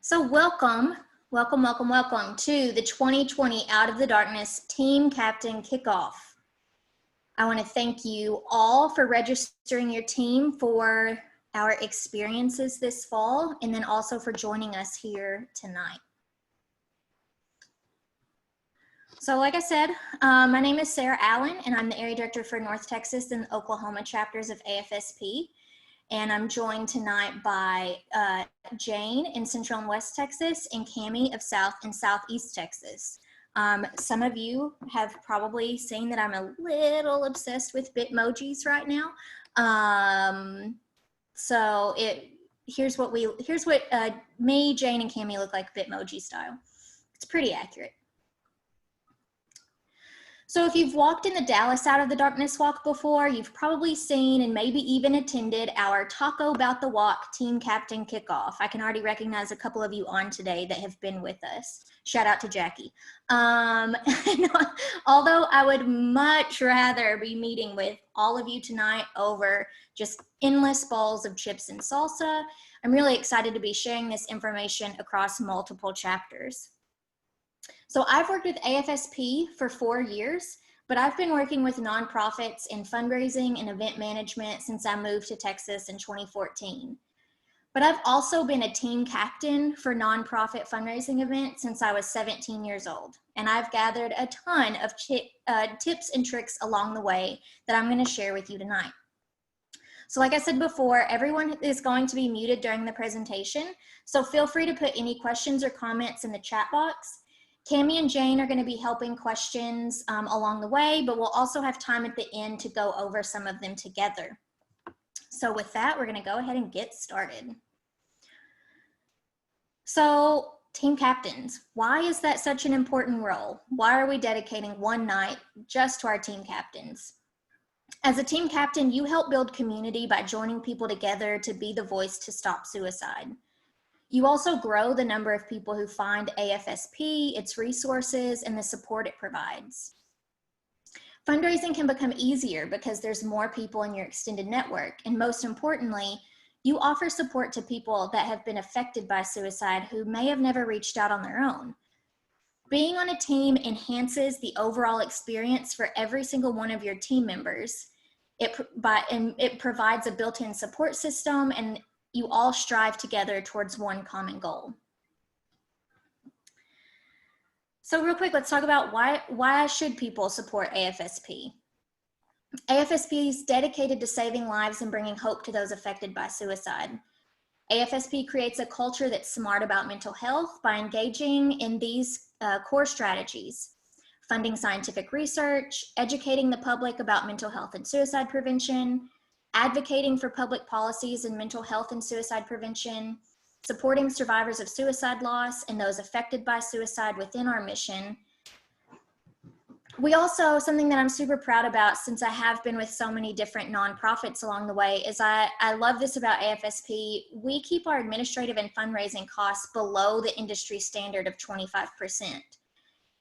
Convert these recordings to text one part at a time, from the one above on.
So welcome to the 2020 Out of the Darkness Team Captain Kickoff. I want to thank you all for registering your team for our experiences this fall, and then also for joining us here tonight. So like I said, my name is Sarah Allen, and I'm the Area Director for North Texas and Oklahoma chapters of AFSP. And I'm joined tonight by Jane in Central and West Texas and Cami of South and Southeast Texas. Some of you have probably seen that I'm a little obsessed with Bitmojis right now. Here's what me, Jane, and Cami look like Bitmoji style. It's pretty accurate. So if you've walked in the Dallas Out of the Darkness Walk before, you've probably seen and maybe even attended our Taco About the Walk Team Captain Kickoff. I can already recognize a couple of you on today that have been with us. Shout out to Jackie. Although I would much rather be meeting with all of you tonight over just endless bowls of chips and salsa, I'm really excited to be sharing this information across multiple chapters. So I've worked with AFSP for 4 years, but I've been working with nonprofits in fundraising and event management since I moved to Texas in 2014. But I've also been a team captain for nonprofit fundraising events since I was 17 years old. And I've gathered a ton of tips and tricks along the way that I'm going to share with you tonight. So like I said before, everyone is going to be muted during the presentation. So feel free to put any questions or comments in the chat box. Cami and Jane are going to be helping questions along the way, but we'll also have time at the end to go over some of them together. So with that, we're going to go ahead and get started. So team captains, why is that such an important role? Why are we dedicating one night just to our team captains? As a team captain, you help build community by joining people together to be the voice to stop suicide. You also grow the number of people who find AFSP, its resources, and the support it provides. Fundraising can become easier because there's more people in your extended network, and most importantly, you offer support to people that have been affected by suicide who may have never reached out on their own. Being on a team enhances the overall experience for every single one of your team members. It provides a built-in support system, and you all strive together towards one common goal. So real quick, let's talk about why should people support AFSP? AFSP is dedicated to saving lives and bringing hope to those affected by suicide. AFSP creates a culture that's smart about mental health by engaging in these core strategies: funding scientific research, educating the public about mental health and suicide prevention, advocating for public policies in mental health and suicide prevention, supporting survivors of suicide loss and those affected by suicide within our mission. We also, something that I'm super proud about since I have been with so many different nonprofits along the way, is I love this about AFSP. We keep our administrative and fundraising costs below the industry standard of 25%.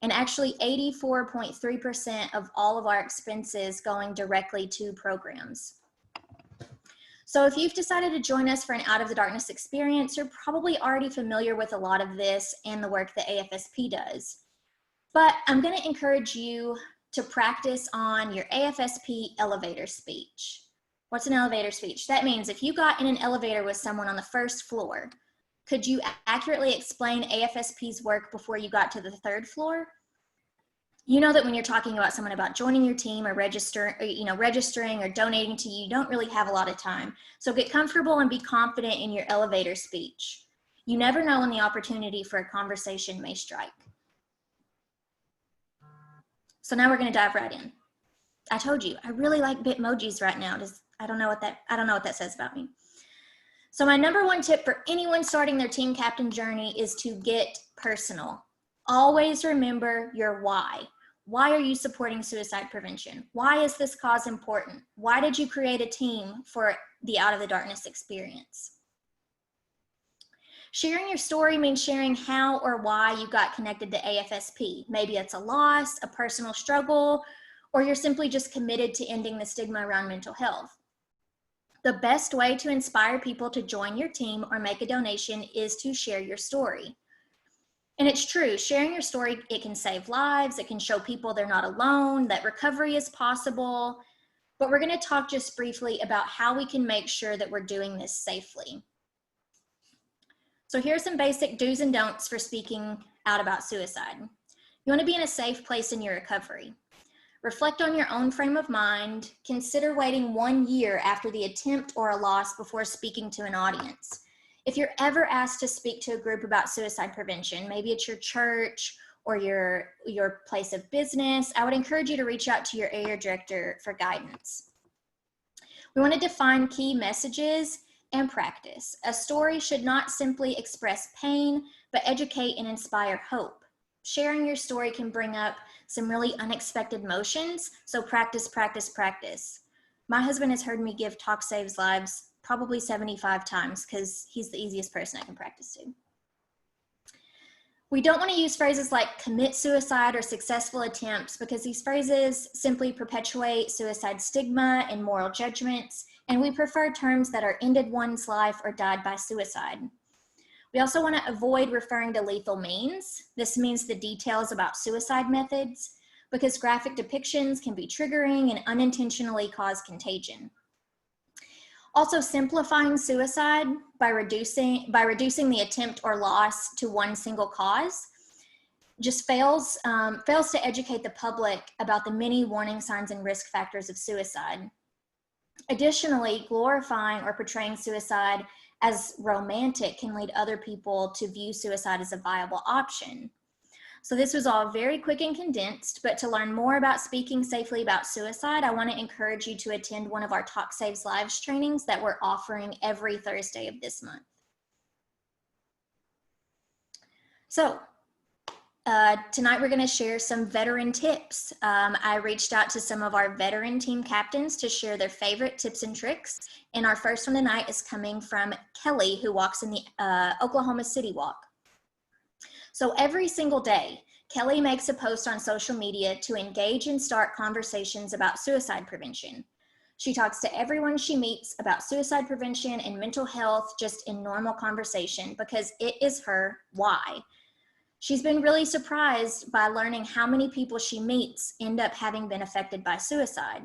And actually 84.3% of all of our expenses going directly to programs. So if you've decided to join us for an Out of the Darkness experience, you're probably already familiar with a lot of this and the work that AFSP does. But I'm going to encourage you to practice on your AFSP elevator speech. What's an elevator speech? That means if you got in an elevator with someone on the first floor, could you accurately explain AFSP's work before you got to the third floor? You know that when you're talking about someone about joining your team or registering or donating to you, you don't really have a lot of time. So get comfortable and be confident in your elevator speech. You never know when the opportunity for a conversation may strike. So now we're going to dive right in. I told you, I really like Bitmojis right now. I don't know what that says about me. So my number one tip for anyone starting their team captain journey is to get personal. Always remember your why. Why are you supporting suicide prevention? Why is this cause important? Why did you create a team for the Out of the Darkness experience? Sharing your story means sharing how or why you got connected to AFSP. Maybe it's a loss, a personal struggle, or you're simply just committed to ending the stigma around mental health. The best way to inspire people to join your team or make a donation is to share your story. And it's true, sharing your story, it can save lives, it can show people they're not alone, that recovery is possible. But we're going to talk just briefly about how we can make sure that we're doing this safely. So here's some basic do's and don'ts for speaking out about suicide. You want to be in a safe place in your recovery. Reflect on your own frame of mind. Consider waiting 1 year after the attempt or a loss before speaking to an audience. If you're ever asked to speak to a group about suicide prevention, maybe it's your church or your place of business, I would encourage you to reach out to your area director for guidance. We want to define key messages and practice. A story should not simply express pain, but educate and inspire hope. Sharing your story can bring up some really unexpected emotions, so practice, practice, practice. My husband has heard me give Talk Saves Lives probably 75 times because he's the easiest person I can practice to. We don't want to use phrases like commit suicide or successful attempts because these phrases simply perpetuate suicide stigma and moral judgments, and we prefer terms that are ended one's life or died by suicide. We also want to avoid referring to lethal means. This means the details about suicide methods because graphic depictions can be triggering and unintentionally cause contagion. Also, simplifying suicide by reducing the attempt or loss to one single cause just fails to educate the public about the many warning signs and risk factors of suicide. Additionally, glorifying or portraying suicide as romantic can lead other people to view suicide as a viable option. So this was all very quick and condensed, but to learn more about speaking safely about suicide, I want to encourage you to attend one of our Talk Saves Lives trainings that we're offering every Thursday of this month. So tonight we're going to share some veteran tips. I reached out to some of our veteran team captains to share their favorite tips and tricks. And our first one tonight is coming from Kelly, who walks in the Oklahoma City Walk. So every single day, Kelly makes a post on social media to engage and start conversations about suicide prevention. She talks to everyone she meets about suicide prevention and mental health just in normal conversation because it is her why. She's been really surprised by learning how many people she meets end up having been affected by suicide.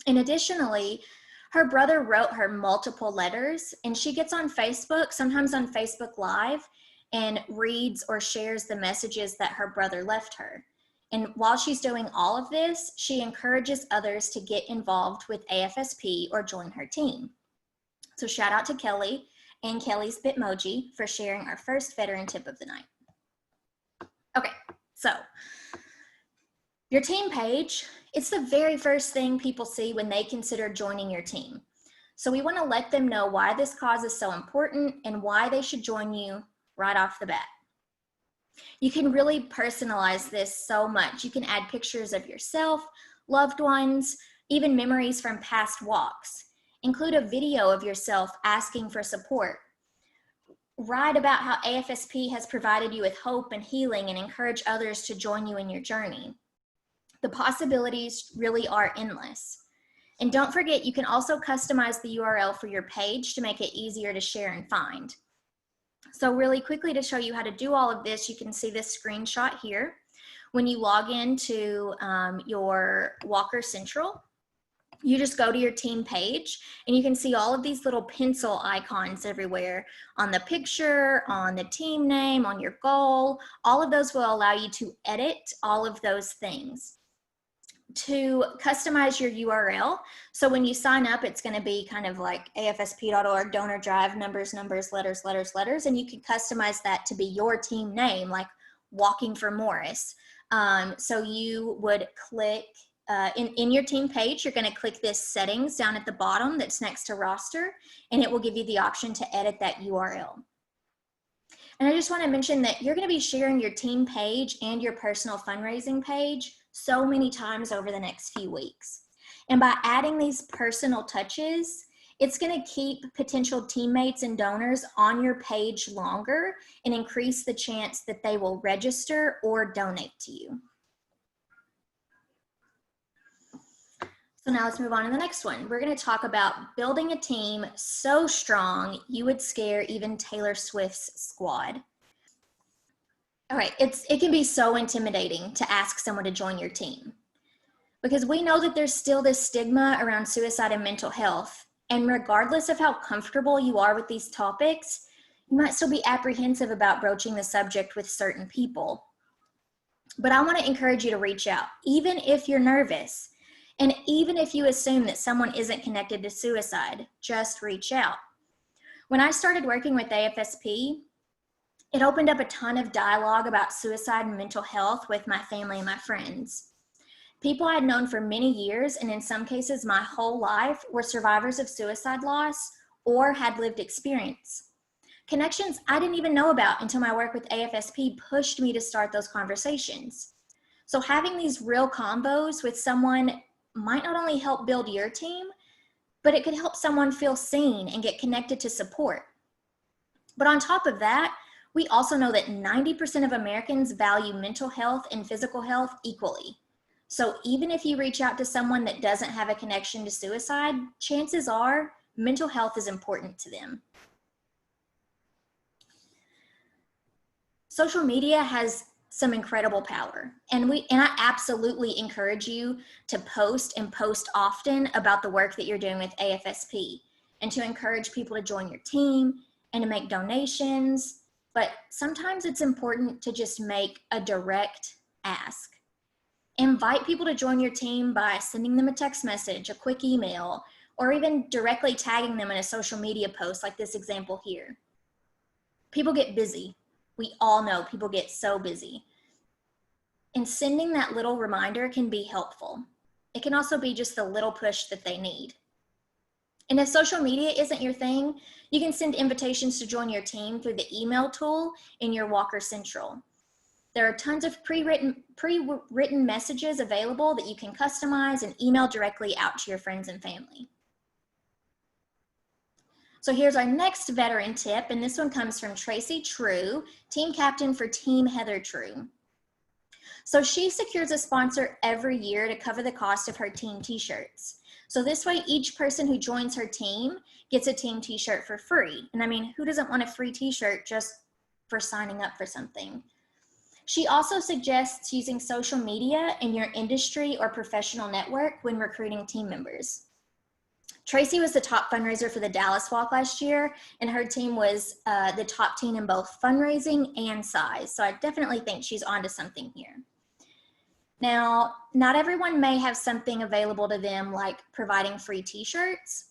And additionally, her brother wrote her multiple letters, and she gets on Facebook, sometimes on Facebook Live, and reads or shares the messages that her brother left her. And while she's doing all of this, she encourages others to get involved with AFSP or join her team. So shout out to Kelly and Kelly's Bitmoji for sharing our first veteran tip of the night. Okay, so your team page, it's the very first thing people see when they consider joining your team. So we want to let them know why this cause is so important and why they should join you right off the bat. You can really personalize this so much. You can add pictures of yourself, loved ones, even memories from past walks. Include a video of yourself asking for support. Write about how AFSP has provided you with hope and healing and encourage others to join you in your journey. The possibilities really are endless. And don't forget, you can also customize the URL for your page to make it easier to share and find. So really quickly to show you how to do all of this, you can see this screenshot here. When you log into your Walker Central, you just go to your team page and you can see all of these little pencil icons everywhere on the picture, on the team name, on your goal. All of those will allow you to edit all of those things. To customize your URL, so when you sign up, it's going to be kind of like afsp.org, donor drive, numbers, letters, and you can customize that to be your team name, like Walking for Morris. So you would click in your team page, you're going to click this settings down at the bottom that's next to roster, and it will give you the option to edit that URL. And I just want to mention that you're going to be sharing your team page and your personal fundraising page so many times over the next few weeks. And by adding these personal touches, it's going to keep potential teammates and donors on your page longer and increase the chance that they will register or donate to you. So now let's move on to the next one. We're going to talk about building a team so strong you would scare even Taylor Swift's squad. All right, it can be so intimidating to ask someone to join your team because we know that there's still this stigma around suicide and mental health. And regardless of how comfortable you are with these topics, you might still be apprehensive about broaching the subject with certain people. But I want to encourage you to reach out, even if you're nervous. And even if you assume that someone isn't connected to suicide, just reach out. When I started working with AFSP, it opened up a ton of dialogue about suicide and mental health with my family and my friends. People I had known for many years, and in some cases my whole life, were survivors of suicide loss or had lived experience. Connections I didn't even know about until my work with AFSP pushed me to start those conversations. So having these real combos with someone might not only help build your team, but it could help someone feel seen and get connected to support. But on top of that, we also know that 90% of Americans value mental health and physical health equally. So even if you reach out to someone that doesn't have a connection to suicide, chances are mental health is important to them. Social media has some incredible power. And I absolutely encourage you to post and post often about the work that you're doing with AFSP and to encourage people to join your team and to make donations. But sometimes it's important to just make a direct ask. Invite people to join your team by sending them a text message, a quick email, or even directly tagging them in a social media post like this example here. People get busy. We all know people get so busy. And sending that little reminder can be helpful. It can also be just the little push that they need. And if social media isn't your thing, you can send invitations to join your team through the email tool in your Walker Central. There are tons of pre-written messages available that you can customize and email directly out to your friends and family. So here's our next veteran tip, and this one comes from Tracy True, team captain for Team Heather True. So she secures a sponsor every year to cover the cost of her team t-shirts. So this way, each person who joins her team gets a team t-shirt for free. And I mean, who doesn't want a free t-shirt just for signing up for something? She also suggests using social media in your industry or professional network when recruiting team members. Tracy was the top fundraiser for the Dallas Walk last year, and her team was the top team in both fundraising and size. So I definitely think she's onto something here. Now, not everyone may have something available to them like providing free t-shirts,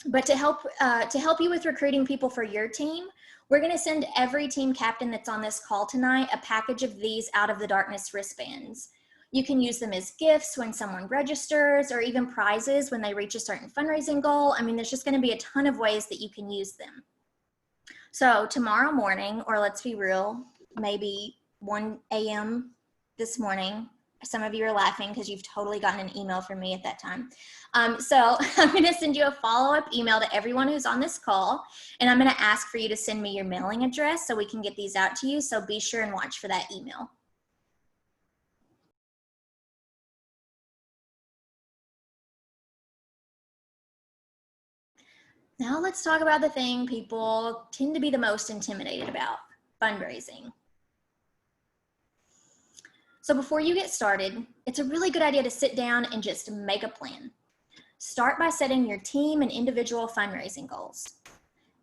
but to help you with recruiting people for your team, we're going to send every team captain that's on this call tonight a package of these Out of the Darkness wristbands. You can use them as gifts when someone registers or even prizes when they reach a certain fundraising goal. I mean, there's just going to be a ton of ways that you can use them. So tomorrow morning, or let's be real, maybe 1 a.m. this morning, some of you are laughing because you've totally gotten an email from me at that time. So I'm going to send you a follow-up email to everyone who's on this call, and I'm going to ask for you to send me your mailing address so we can get these out to you. So be sure and watch for that email. Now let's talk about the thing people tend to be the most intimidated about, fundraising. So before you get started, it's a really good idea to sit down and just make a plan. Start by setting your team and individual fundraising goals.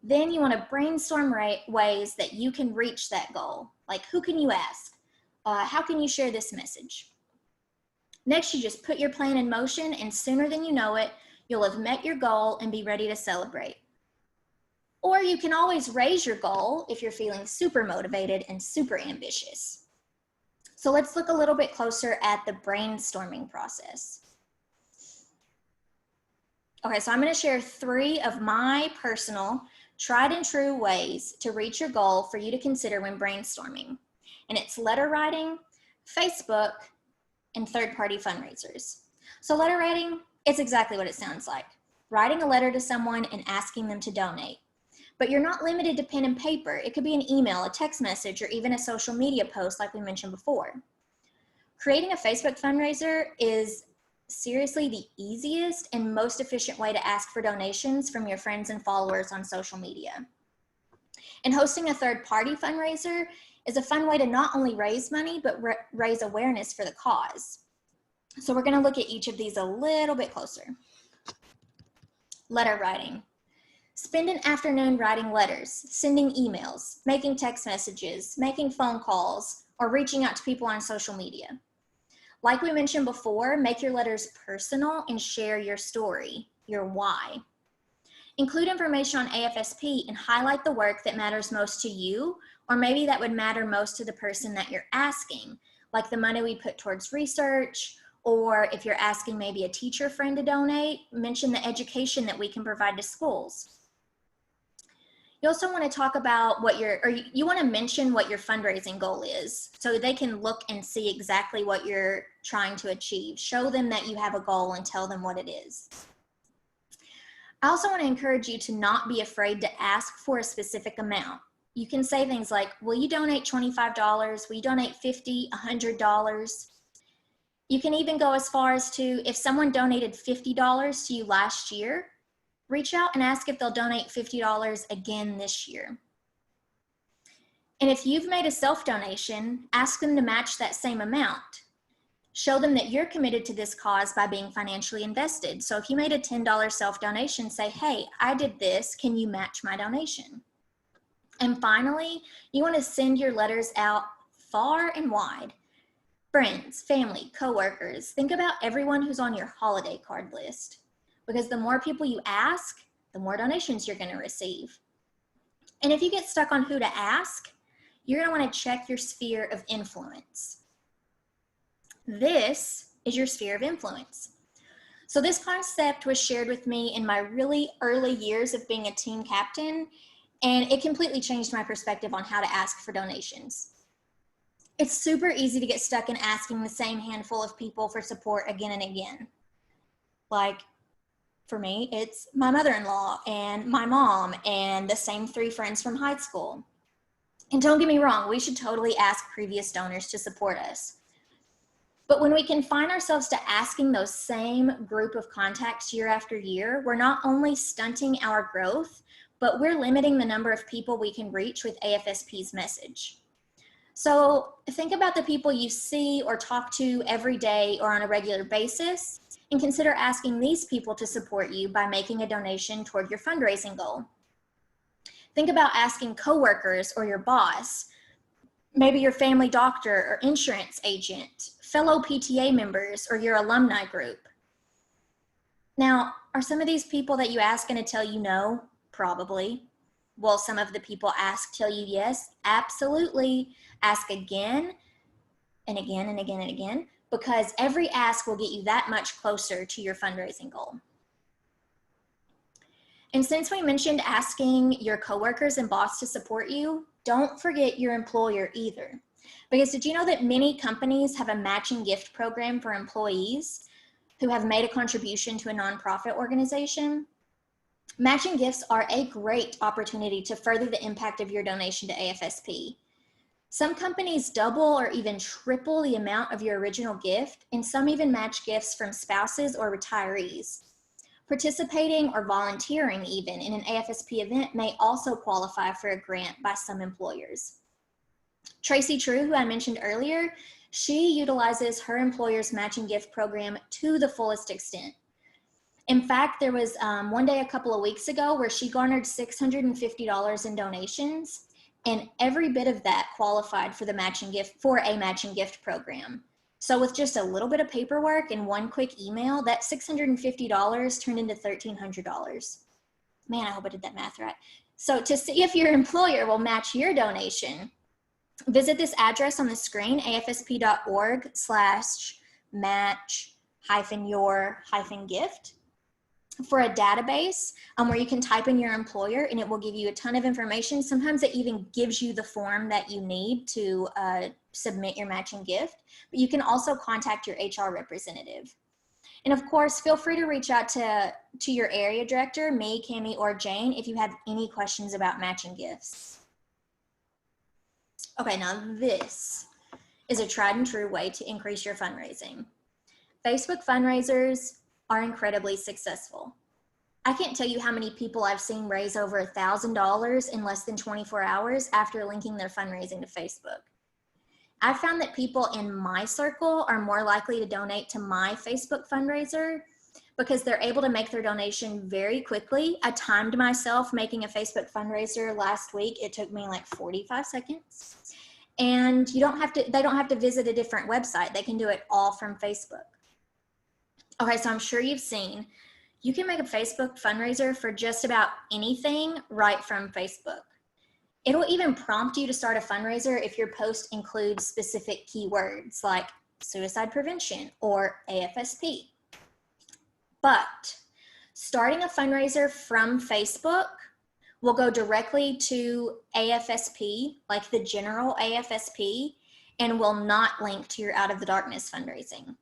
Then you want to brainstorm ways that you can reach that goal. Like, who can you ask? How can you share this message? Next, you just put your plan in motion, and sooner than you know it, you'll have met your goal and be ready to celebrate. Or you can always raise your goal if you're feeling super motivated and super ambitious. So let's look a little bit closer at the brainstorming process. Okay, so I'm going to share 3 of my personal tried and true ways to reach your goal for you to consider when brainstorming. And it's letter writing, Facebook, and third-party fundraisers. So letter writing, it's exactly what it sounds like. Writing a letter to someone and asking them to donate. But you're not limited to pen and paper. It could be an email, a text message, or even a social media post like we mentioned before. Creating a Facebook fundraiser is seriously the easiest and most efficient way to ask for donations from your friends and followers on social media. And hosting a third-party fundraiser is a fun way to not only raise money, but raise awareness for the cause. So we're going to look at each of these a little bit closer. Letter writing. Spend an afternoon writing letters, sending emails, making text messages, making phone calls, or reaching out to people on social media. Like we mentioned before, make your letters personal and share your story, your why. Include information on AFSP and highlight the work that matters most to you, or maybe that would matter most to the person that you're asking, like the money we put towards research, or if you're asking maybe a teacher friend to donate, mention the education that we can provide to schools. You also want to talk about you want to mention what your fundraising goal is so they can look and see exactly what you're trying to achieve. Show them that you have a goal and tell them what it is. I also want to encourage you to not be afraid to ask for a specific amount. You can say things like, will you donate $25? Will you donate $50, $100? You can even go as far as to, if someone donated $50 to you last year, reach out and ask if they'll donate $50 again this year. And if you've made a self-donation, ask them to match that same amount. Show them that you're committed to this cause by being financially invested. So if you made a $10 self-donation, say, hey, I did this, can you match my donation? And finally, you want to send your letters out far and wide. Friends, family, coworkers, think about everyone who's on your holiday card list. Because the more people you ask, the more donations you're going to receive. And if you get stuck on who to ask, you're going to want to check your sphere of influence. This is your sphere of influence. So this concept was shared with me in my really early years of being a team captain, and it completely changed my perspective on how to ask for donations. It's super easy to get stuck in asking the same handful of people for support again and again. Like, for me, it's my mother-in-law and my mom and the same 3 friends from high school. And don't get me wrong, we should totally ask previous donors to support us. But when we confine ourselves to asking those same group of contacts year after year, we're not only stunting our growth, but we're limiting the number of people we can reach with AFSP's message. So think about the people you see or talk to every day or on a regular basis, and consider asking these people to support you by making a donation toward your fundraising goal. Think about asking coworkers or your boss, maybe your family doctor or insurance agent, fellow PTA members, or your alumni group. Now, are some of these people that you ask going to tell you no? Probably. Will some of the people ask tell you yes? Absolutely. Ask again and again and again and again, because every ask will get you that much closer to your fundraising goal. And since we mentioned asking your coworkers and boss to support you, don't forget your employer either. Because did you know that many companies have a matching gift program for employees who have made a contribution to a nonprofit organization? Matching gifts are a great opportunity to further the impact of your donation to AFSP. Some companies double or even triple the amount of your original gift, and some even match gifts from spouses or retirees. Participating or volunteering even in an AFSP event may also qualify for a grant by some employers. Tracy True, who I mentioned earlier, she utilizes her employer's matching gift program to the fullest extent. In fact, there was one day a couple of weeks ago where she garnered $650 in donations, and every bit of that qualified for a matching gift program. So with just a little bit of paperwork and one quick email, that $650 turned into $1,300. Man, I hope I did that math right. So to see if your employer will match your donation, visit this address on the screen, afsp.org/match-your-gift. For a database where you can type in your employer and it will give you a ton of information. Sometimes it even gives you the form that you need to submit your matching gift, but you can also contact your HR representative. And of course, feel free to reach out to your area director, me, Cami, or Jane, if you have any questions about matching gifts. Okay, now this is a tried and true way to increase your fundraising. Facebook fundraisers are incredibly successful. I can't tell you how many people I've seen raise over $1,000 in less than 24 hours after linking their fundraising to Facebook. I found that people in my circle are more likely to donate to my Facebook fundraiser because they're able to make their donation very quickly. I timed myself making a Facebook fundraiser last week. It took me like 45 seconds. And they don't have to visit a different website. They can do it all from Facebook. Okay, so I'm sure you've seen, you can make a Facebook fundraiser for just about anything right from Facebook. It'll even prompt you to start a fundraiser if your post includes specific keywords like suicide prevention or AFSP. But starting a fundraiser from Facebook will go directly to AFSP, like the general AFSP, and will not link to your Out of the Darkness fundraising.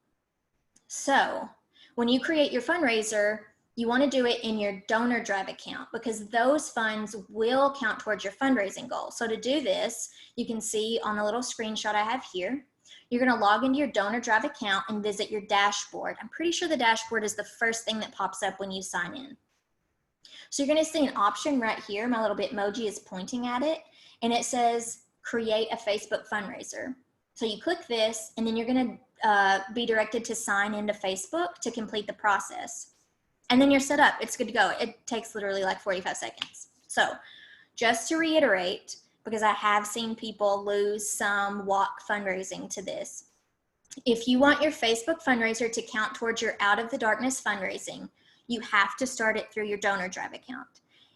So when you create your fundraiser, you want to do it in your donor drive account because those funds will count towards your fundraising goal. So to do this, you can see on the little screenshot I have here, you're going to log into your donor drive account and visit your dashboard. I'm pretty sure the dashboard is the first thing that pops up when you sign in. So you're going to see an option right here. My little Bitmoji is pointing at it, and it says create a Facebook fundraiser. So you click this, and then you're going to be directed to sign into Facebook to complete the process. And then you're set up. It's good to go. It takes literally like 45 seconds. So just to reiterate, because I have seen people lose some walk fundraising to this. If you want your Facebook fundraiser to count towards your Out of the Darkness fundraising, you have to start it through your donor drive account.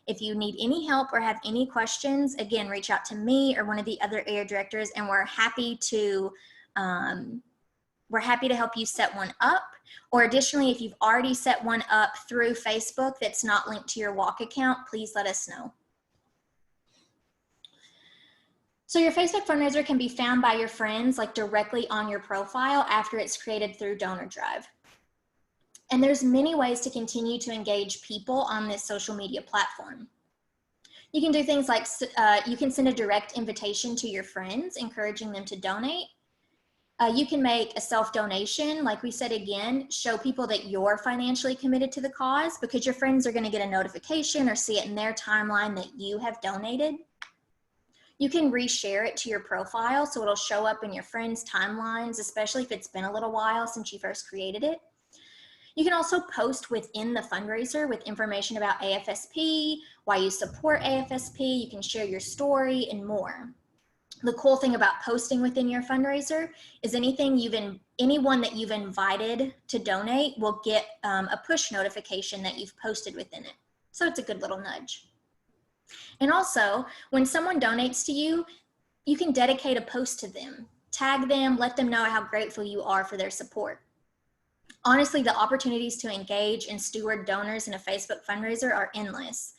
If you need any help or have any questions, again, reach out to me or one of the other area directors, and we're happy to help you set one up. Or additionally, if you've already set one up through Facebook that's not linked to your walk account, please let us know. So your Facebook fundraiser can be found by your friends like directly on your profile after it's created through Donor Drive. And there's many ways to continue to engage people on this social media platform. You can do things like you can send a direct invitation to your friends, encouraging them to donate. You can make a self-donation, like we said again, show people that you're financially committed to the cause because your friends are going to get a notification or see it in their timeline that you have donated. You can reshare it to your profile so it'll show up in your friends' timelines, especially if it's been a little while since you first created it. You can also post within the fundraiser with information about AFSP, why you support AFSP, you can share your story and more. The cool thing about posting within your fundraiser is anyone that you've invited to donate will get a push notification that you've posted within it. So it's a good little nudge. And also, when someone donates to you, you can dedicate a post to them, tag them, let them know how grateful you are for their support. Honestly, the opportunities to engage and steward donors in a Facebook fundraiser are endless.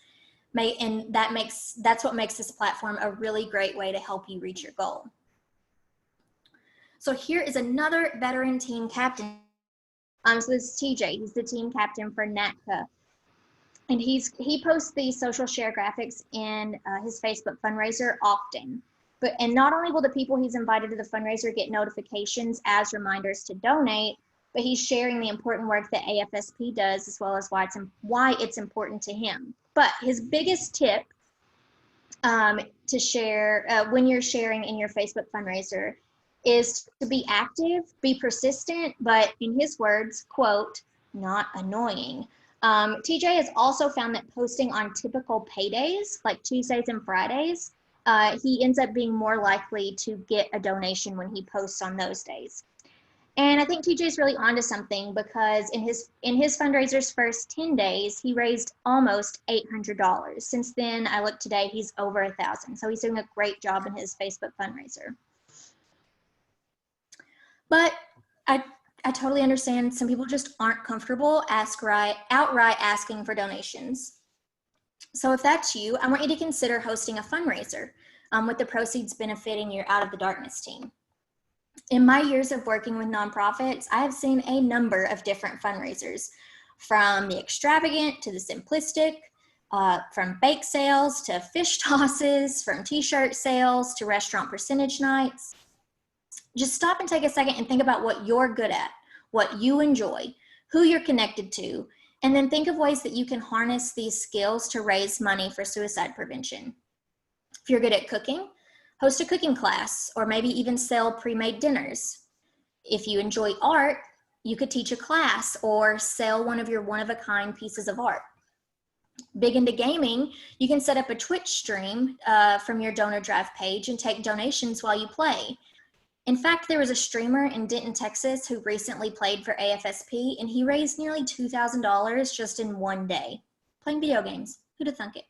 And that's what makes this platform a really great way to help you reach your goal. So here is another veteran team captain. So this is TJ, he's the team captain for NATCA. And he posts these social share graphics in his Facebook fundraiser often. And not only will the people he's invited to the fundraiser get notifications as reminders to donate, but he's sharing the important work that AFSP does as well as why it's important to him. But his biggest tip to share when you're sharing in your Facebook fundraiser is to be active, be persistent, but in his words, quote, not annoying. TJ has also found that posting on typical paydays, like Tuesdays and Fridays, he ends up being more likely to get a donation when he posts on those days. And I think TJ is really onto something because in his fundraiser's first 10 days, he raised almost $800. Since then, I looked today, he's over 1,000. So he's doing a great job in his Facebook fundraiser. But I totally understand some people just aren't comfortable outright asking for donations. So if that's you, I want you to consider hosting a fundraiser with the proceeds benefiting your Out of the Darkness team. In my years of working with nonprofits, I have seen a number of different fundraisers, from the extravagant to the simplistic, from bake sales to fish tosses, from t-shirt sales to restaurant percentage nights. Just stop and take a second and think about what you're good at. what you enjoy, who you're connected to, and then think of ways that you can harness these skills to raise money for suicide prevention. If you're good at cooking, host a cooking class, or maybe even sell pre-made dinners. If you enjoy art, you could teach a class or sell one of your one-of-a-kind pieces of art. Big into gaming, you can set up a Twitch stream from your donor drive page and take donations while you play. In fact, there was a streamer in Denton, Texas who recently played for AFSP, and he raised nearly $2,000 just in one day playing video games. Who'd have thunk it?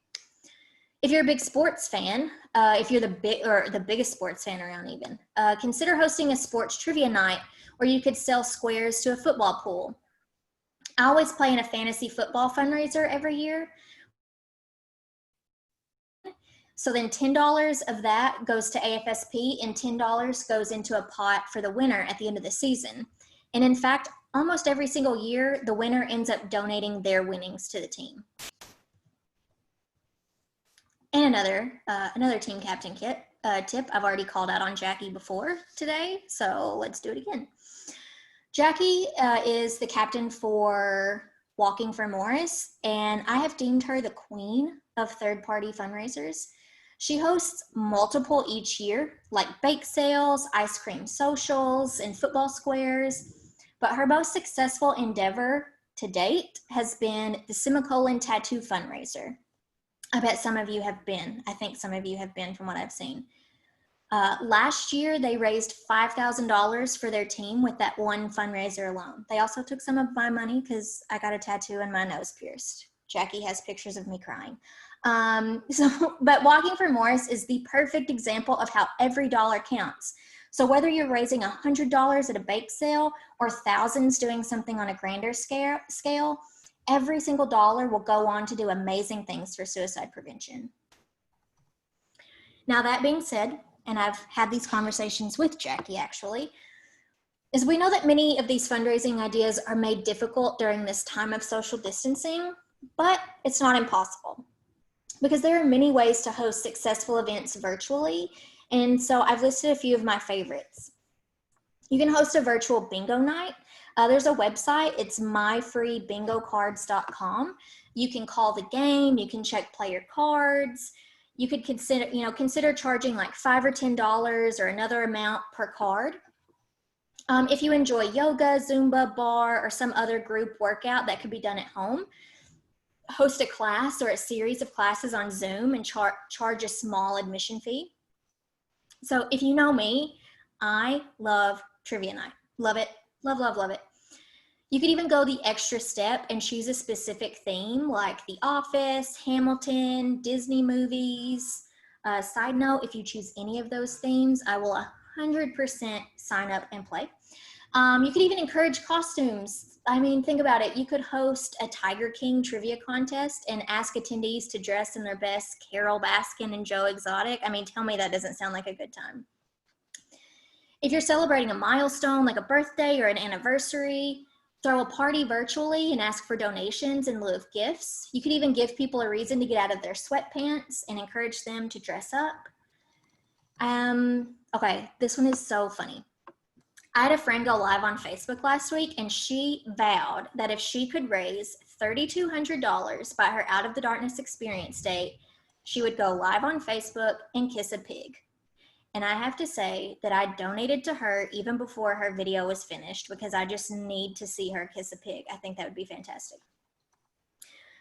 If you're a big sports fan, if you're the biggest sports fan around even, consider hosting a sports trivia night where you could sell squares to a football pool. I always play in a fantasy football fundraiser every year. So then $10 of that goes to AFSP and $10 goes into a pot for the winner at the end of the season. And in fact, almost every single year, the winner ends up donating their winnings to the team. And another team captain tip, I've already called out on Jackie before today, so let's do it again. Jackie is the captain for Walking for Morris, and I have deemed her the queen of third-party fundraisers. She hosts multiple each year, like bake sales, ice cream socials, and football squares, but her most successful endeavor to date has been the Semicolon Tattoo fundraiser. I bet some of you have been. I think some of you have been from what I've seen. Last year, they raised $5,000 for their team with that one fundraiser alone. They also took some of my money because I got a tattoo and my nose pierced. Jackie has pictures of me crying. But Walking for Morris is the perfect example of how every dollar counts. So whether you're raising $100 at a bake sale or thousands doing something on a grander scale, every single dollar will go on to do amazing things for suicide prevention. Now, that being said, and I've had these conversations with Jackie actually, is we know that many of these fundraising ideas are made difficult during this time of social distancing, but it's not impossible because there are many ways to host successful events virtually. And so I've listed a few of my favorites. You can host a virtual bingo night. There's a website, it's myfreebingocards.com. You can call the game, you can check player cards. You could consider charging like $5 or $10 or another amount per card. If you enjoy yoga, Zumba, bar, or some other group workout that could be done at home, host a class or a series of classes on Zoom and charge a small admission fee. So if you know me, I love trivia night. Love it. Love, love, love it. You could even go the extra step and choose a specific theme like The Office, Hamilton, Disney movies. Side note, if you choose any of those themes, I will 100% sign up and play. You could even encourage costumes. I mean, think about it. You could host a Tiger King trivia contest and ask attendees to dress in their best Carole Baskin and Joe Exotic. I mean, tell me that doesn't sound like a good time. If you're celebrating a milestone like a birthday or an anniversary, throw a party virtually and ask for donations in lieu of gifts. You could even give people a reason to get out of their sweatpants and encourage them to dress up. Okay, this one is so funny. I had a friend go live on Facebook last week and she vowed that if she could raise $3,200 by her Out of the Darkness experience date, she would go live on Facebook and kiss a pig. And I have to say that I donated to her even before her video was finished because I just need to see her kiss a pig. I think that would be fantastic.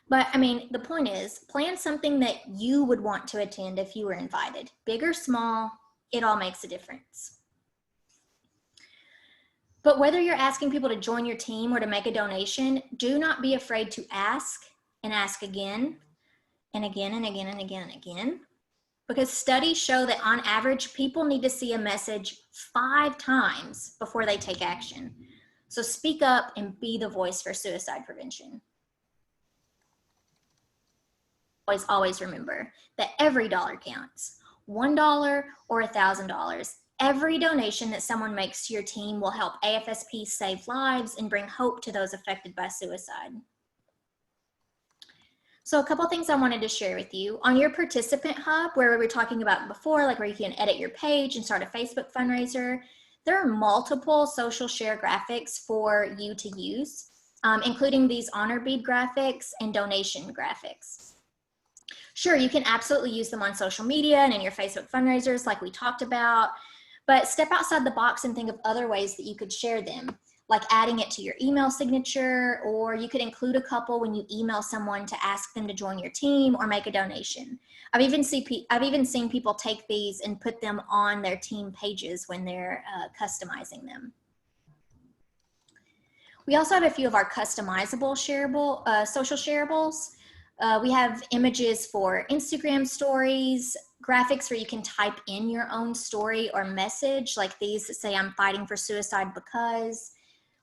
But I mean, the point is, plan something that you would want to attend if you were invited. Big or small, it all makes a difference. But whether you're asking people to join your team or to make a donation, do not be afraid to ask and ask again and again and again and again and again. Because studies show that on average, people need to see a message 5 times before they take action. So speak up and be the voice for suicide prevention. Always remember that every dollar counts. $1 or $1,000. Every donation that someone makes to your team will help AFSP save lives and bring hope to those affected by suicide. So a couple things I wanted to share with you. On your participant hub, where we were talking about before, like where you can edit your page and start a Facebook fundraiser, There are multiple social share graphics for you to use, including these honor bead graphics and donation graphics. Sure, you can absolutely use them on social media and in your Facebook fundraisers like we talked about, but step outside the box and think of other ways that you could share them, like adding it to your email signature, or you could include a couple when you email someone to ask them to join your team or make a donation. I've even seen people take these and put them on their team pages when they're customizing them. We also have a few of our customizable shareable, social shareables. We have images for Instagram stories, graphics where you can type in your own story or message, like these that say, "I'm fighting for suicide because."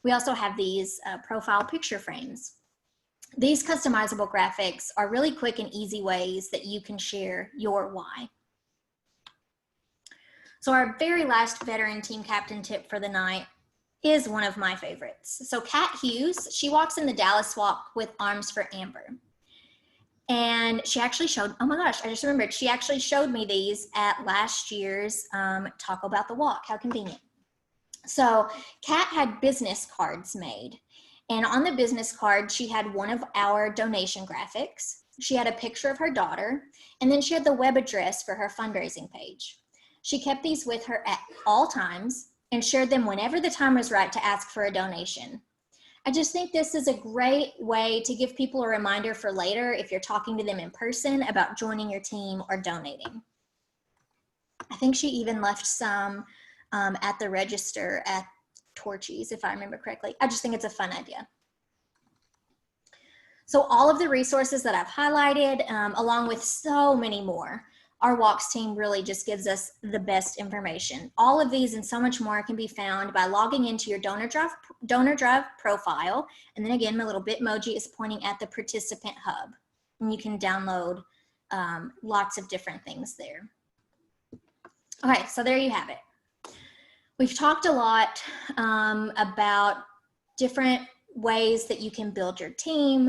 We also have these profile picture frames. These customizable graphics are really quick and easy ways that you can share your why. So our very last veteran team captain tip for the night is one of my favorites. So Kat Hughes, she walks in the Dallas Walk with Arms for Amber. And she actually showed, oh my gosh, I just remembered, she actually showed me these at last year's Talk About the Walk. How convenient. So Kat had business cards made. And on the business card, she had one of our donation graphics. She had a picture of her daughter, and then she had the web address for her fundraising page. She kept these with her at all times and shared them whenever the time was right to ask for a donation. I just think this is a great way to give people a reminder for later if you're talking to them in person about joining your team or donating. I think she even left some at the register at Torchy's, if I remember correctly. I just think it's a fun idea. So all of the resources that I've highlighted, along with so many more, our Walks team really just gives us the best information. All of these and so much more can be found by logging into your Donor Drive profile. And then again, my little Bitmoji is pointing at the participant hub. And you can download lots of different things there. Okay, so there you have it. We've talked a lot about different ways that you can build your team.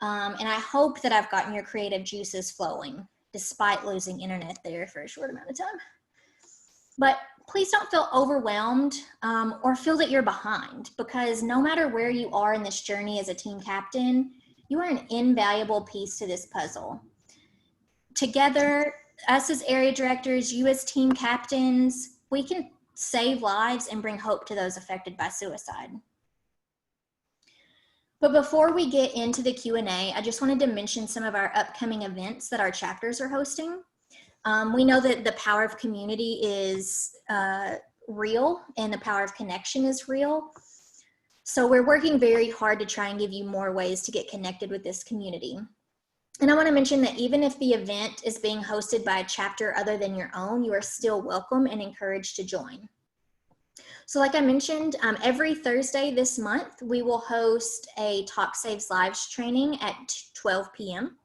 And I hope that I've gotten your creative juices flowing, despite losing internet there for a short amount of time. But please don't feel overwhelmed or feel that you're behind, because no matter where you are in this journey as a team captain, you are an invaluable piece to this puzzle. Together, us as area directors, you as team captains, we can save lives and bring hope to those affected by suicide. But before we get into the Q&A, I just wanted to mention some of our upcoming events that our chapters are hosting. We know that the power of community is real and the power of connection is real. So we're working very hard to try and give you more ways to get connected with this community. And I want to mention that even if the event is being hosted by a chapter other than your own, you are still welcome and encouraged to join. So like I mentioned, every Thursday this month, we will host a Talk Saves Lives training at 12 p.m.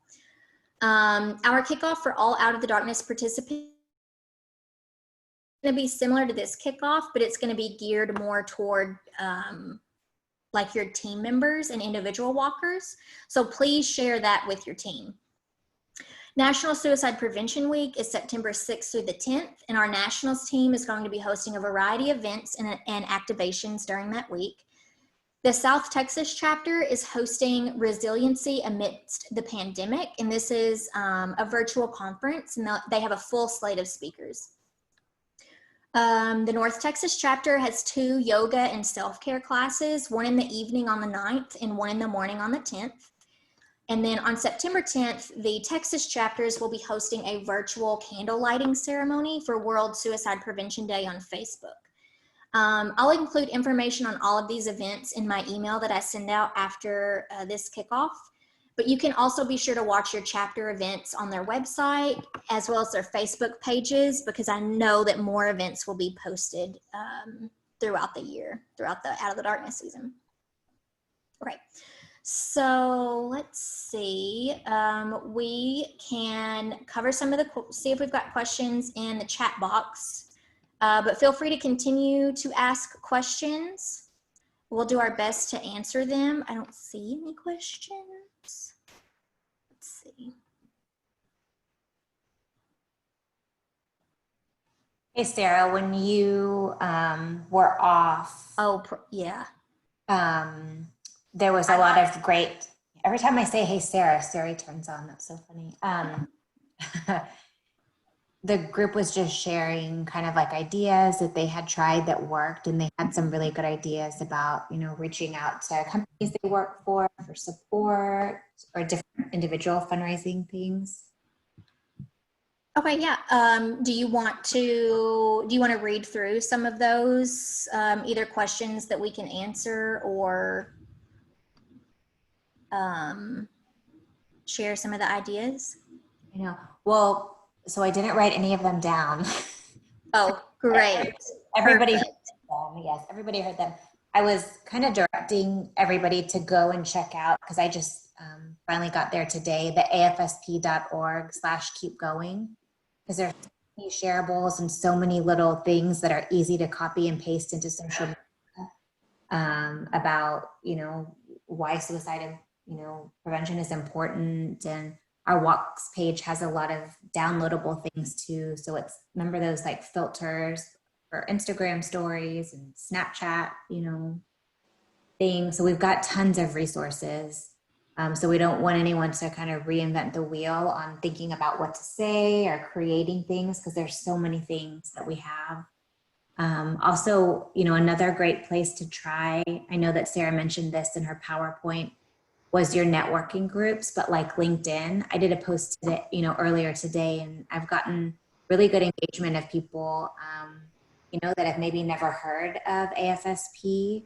Our kickoff for all Out of the Darkness participants is going to be similar to this kickoff, but it's going to be geared more toward like your team members and individual walkers. So please share that with your team. National Suicide Prevention Week is September 6th through the 10th, and our nationals team is going to be hosting a variety of events and activations during that week. The South Texas chapter is hosting Resiliency Amidst the Pandemic, and this is a virtual conference, and they have a full slate of speakers. The North Texas chapter has 2 yoga and self-care classes, one in the evening on the 9th and one in the morning on the 10th. And then on September 10th, the Texas chapters will be hosting a virtual candle lighting ceremony for World Suicide Prevention Day on Facebook. I'll include information on all of these events in my email that I send out after this kickoff, but you can also be sure to watch your chapter events on their website as well as their Facebook pages, because I know that more events will be posted throughout the year, throughout the Out of the Darkness season. All right. So let's see, we can cover some of see if we've got questions in the chat box, but feel free to continue to ask questions. We'll do our best to answer them. I don't see any questions. Let's see. Hey, Sarah, when you were off, Oh, yeah. um, there was a lot of great, every time I say, hey, Sarah, Siri turns on. That's so funny. The group was just sharing kind of like ideas that they had tried that worked, and they had some really good ideas about, you know, reaching out to companies they work for support or different individual fundraising things. Okay, yeah. Do you want to read through some of those, either questions that we can answer or um, share some of the ideas? You know, well, so I didn't write any of them down. Oh, great. Everybody heard Perfect. them. Yes, everybody heard them. I was kind of directing everybody to go and check out because I just finally got there today, the afsp.org/keep going, because there's so many shareables and so many little things that are easy to copy and paste into social media about, you know, why suicide, you know, prevention is important. And our walks page has a lot of downloadable things too. So it's, remember those like filters for Instagram stories and Snapchat, you know, things. So we've got tons of resources. So we don't want anyone to kind of reinvent the wheel on thinking about what to say or creating things, because there's so many things that we have. Also, you know, another great place to try, I know that Sarah mentioned this in her PowerPoint, was your networking groups, but like LinkedIn. I did a post today, you know, earlier today, and I've gotten really good engagement of people, you know, that have maybe never heard of AFSP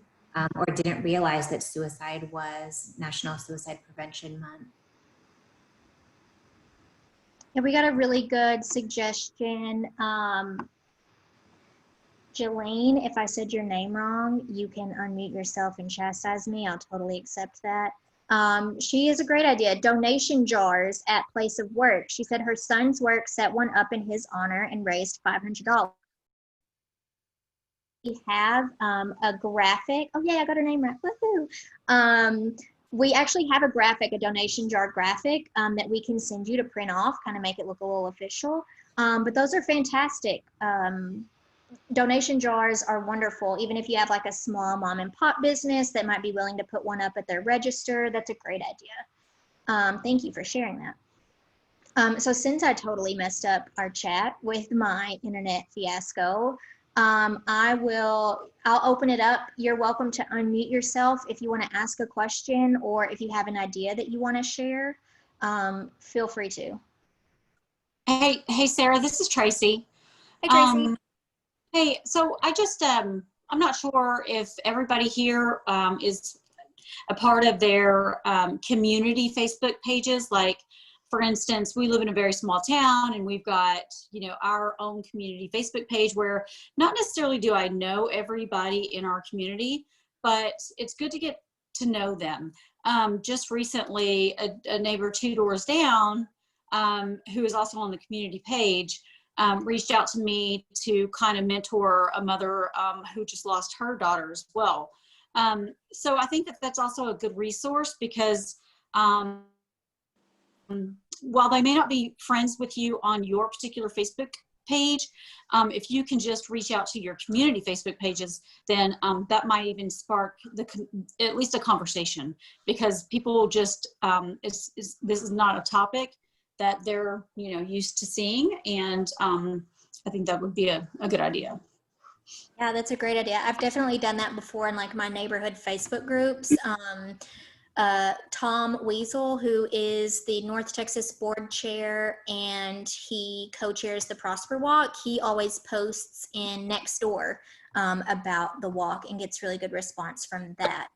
or didn't realize that suicide was National Suicide Prevention Month. Yeah, we got a really good suggestion. Jelaine, if I said your name wrong, you can unmute yourself and chastise me. I'll totally accept that. She has a great idea. Donation jars at place of work. She said her son's work set one up in his honor and raised $500. We have a graphic. Oh, yeah, I got her name right. Woohoo. We actually have a graphic, a donation jar graphic that we can send you to print off, kind of make it look a little official. But those are fantastic. Donation jars are wonderful. Even if you have like a small mom and pop business that might be willing to put one up at their register, that's a great idea. Thank you for sharing that. So since I totally messed up our chat with my internet fiasco, I'll open it up. You're welcome to unmute yourself if you want to ask a question or if you have an idea that you want to share, feel free to. Hey, Sarah, this is Tracy. Hi, Tracy. Hey, so I just, I'm not sure if everybody here is a part of their community Facebook pages. Like, for instance, we live in a very small town and we've got, you know, our own community Facebook page where not necessarily do I know everybody in our community, but it's good to get to know them. Just recently, a neighbor 2 doors down, who is also on the community page, reached out to me to kind of mentor a mother who just lost her daughter as well. So I think that that's also a good resource because while they may not be friends with you on your particular Facebook page, if you can just reach out to your community Facebook pages, then that might even spark at least a conversation, because people just, this is not a topic that they're, you know, used to seeing. And I think that would be a good idea. Yeah, that's a great idea. I've definitely done that before in like my neighborhood Facebook groups. Tom Weasel, who is the North Texas board chair and he co-chairs the Prosper Walk, he always posts in Nextdoor about the walk and gets really good response from that.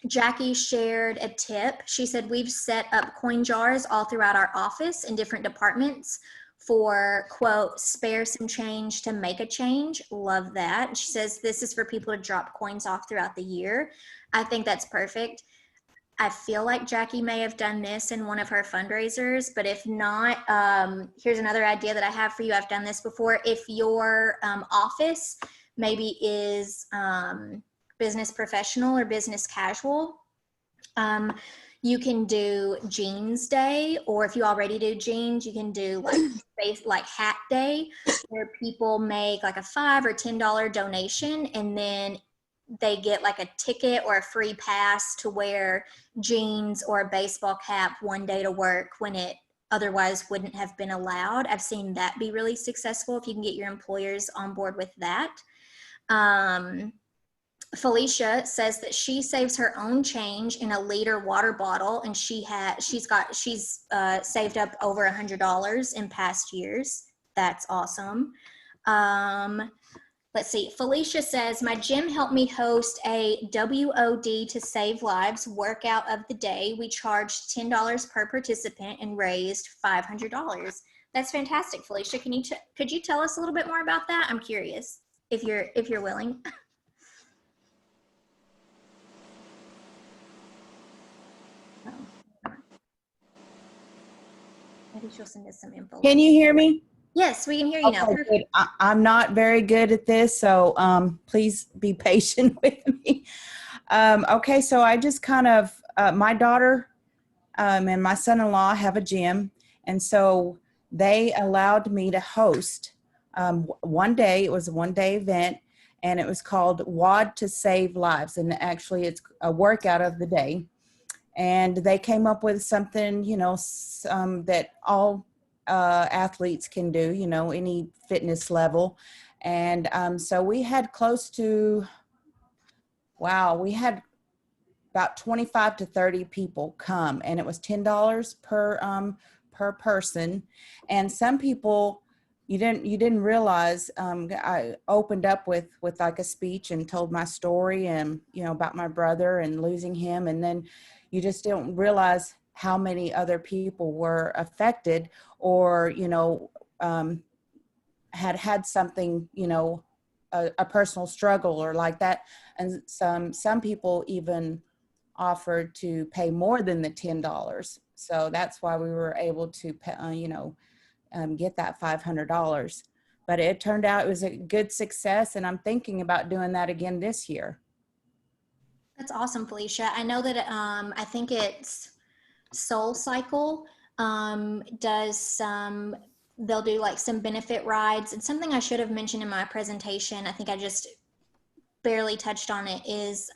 Jackie shared a tip. She said, we've set up coin jars all throughout our office in different departments for, quote, spare some change to make a change. Love that. She says, this is for people to drop coins off throughout the year. I think that's perfect. I feel like Jackie may have done this in one of her fundraisers, but if not, here's another idea that I have for you. I've done this before. If your office maybe is business professional or business casual, you can do jeans day, or if you already do jeans, you can do like hat day, where people make like a $5 or $10 donation, and then they get like a ticket or a free pass to wear jeans or a baseball cap one day to work when it otherwise wouldn't have been allowed. I've seen that be really successful if you can get your employers on board with that. Felicia says that she saves her own change in a liter water bottle, and she's saved up over $100 in past years. That's awesome. Let's see. Felicia says, my gym helped me host a WOD to Save Lives workout of the day. We charged $10 per participant and raised $500. That's fantastic, Felicia. Could you tell us a little bit more about that? I'm curious if you're willing. Maybe she'll send us some info. Can you hear me? Yes, we can hear you now. Okay, good. I'm not very good at this, so please be patient with me. Okay, so I just kind of, my daughter and my son-in-law have a gym, and so they allowed me to host one day. It was a one-day event, and it was called WOD to Save Lives, and actually it's a workout of the day. And they came up with something, that all athletes can do, any fitness level. And so we had we had about 25 to 30 people come, and it was $10 per person. And some people, you didn't realize, I opened up with like a speech and told my story and, about my brother and losing him. And then you just don't realize how many other people were affected or, had something, a personal struggle or like that. And some people even offered to pay more than the $10. So that's why we were able to, get that $500. But it turned out it was a good success, and I'm thinking about doing that again this year. That's awesome, Felicia. I know that I think it's Soul Cycle does some, they'll do like some benefit rides. And something I should have mentioned in my presentation, I think I just barely touched on it, is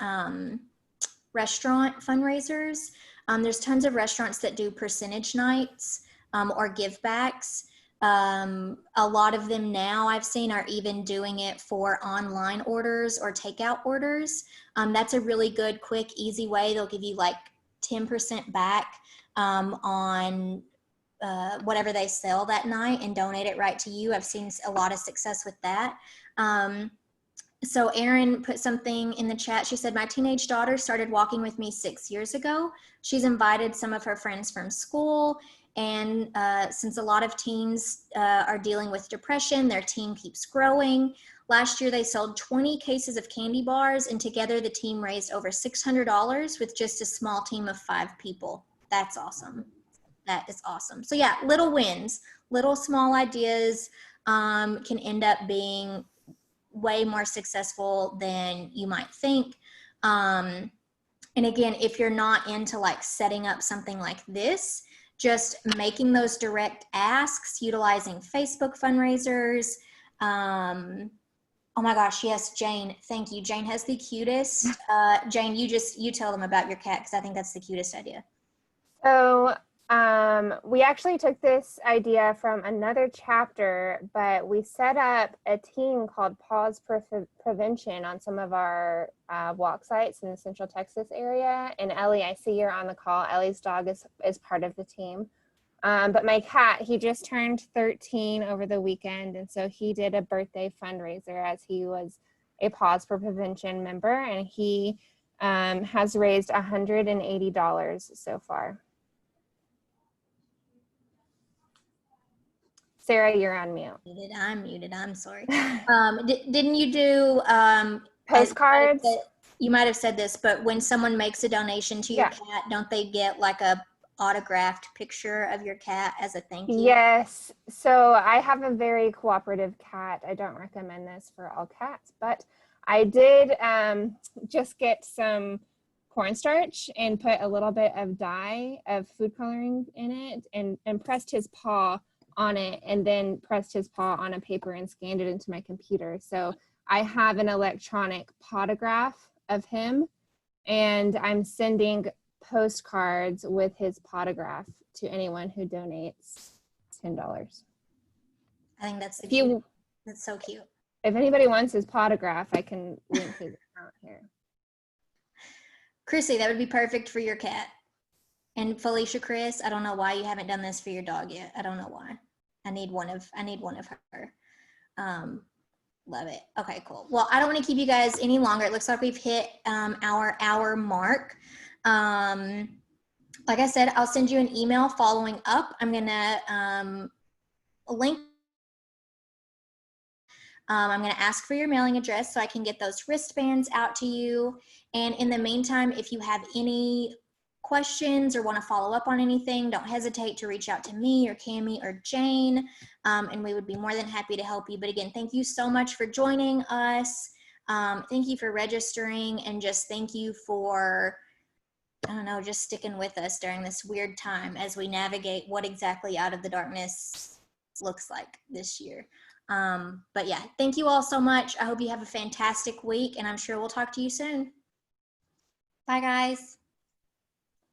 restaurant fundraisers. There's tons of restaurants that do percentage nights or give backs. A lot of them now I've seen are even doing it for online orders or takeout orders. That's a really good, quick, easy way. They'll give you like 10% back on whatever they sell that night and donate it right to you. I've seen a lot of success with that. So Erin put something in the chat. She said, my teenage daughter started walking with me 6 years ago. She's invited some of her friends from school. And since a lot of teens are dealing with depression, their team keeps growing. Last year, they sold 20 cases of candy bars, and together the team raised over $600 with just a small team of 5 people. That's awesome. That is awesome. So yeah, little wins, little small ideas can end up being way more successful than you might think. And again, if you're not into like setting up something like this, just making those direct asks, utilizing Facebook fundraisers. Oh my gosh, yes, Jane, thank you. Jane has the cutest. Jane, you tell them about your cat, because I think that's the cutest idea. So we actually took this idea from another chapter, but we set up a team called Pause Prevention on some of our walk sites in the Central Texas area. And Ellie, I see you're on the call. Ellie's dog is part of the team. But my cat, he just turned 13 over the weekend. And so he did a birthday fundraiser as he was a Pause for Prevention member. And he has raised $180 so far. Sarah, you're on mute. I'm muted. I'm sorry. Didn't you do postcards? You might have said this, but when someone makes a donation to your cat, don't they get like a autographed picture of your cat as a thank you? Yes. So I have a very cooperative cat. I don't recommend this for all cats, but I did just get some cornstarch and put a little bit of dye of food coloring in it and pressed his paw on it, and then pressed his paw on a paper and scanned it into my computer. So I have an electronic potograph of him, and I'm sending postcards with his potograph to anyone who donates $10. I think that's the If you, cute. That's so cute. if anybody wants his potograph, I can link his account here. Chrissy, that would be perfect for your cat. And Felicia, Chris, I don't know why you haven't done this for your dog yet. I don't know why. I need one of her. Love it. Okay, cool. Well, I don't want to keep you guys any longer. It looks like we've hit our hour mark. Like I said, I'll send you an email following up. I'm gonna link. I'm going to ask for your mailing address so I can get those wristbands out to you. And in the meantime, if you have any questions or want to follow up on anything, don't hesitate to reach out to me or Cami or Jane, and we would be more than happy to help you. But again, thank you so much for joining us. Thank you for registering, and just thank you for, I don't know, just sticking with us during this weird time as we navigate what exactly Out of the Darkness looks like this year. But yeah, thank you all so much. I hope you have a fantastic week, and I'm sure we'll talk to you soon. Bye, guys.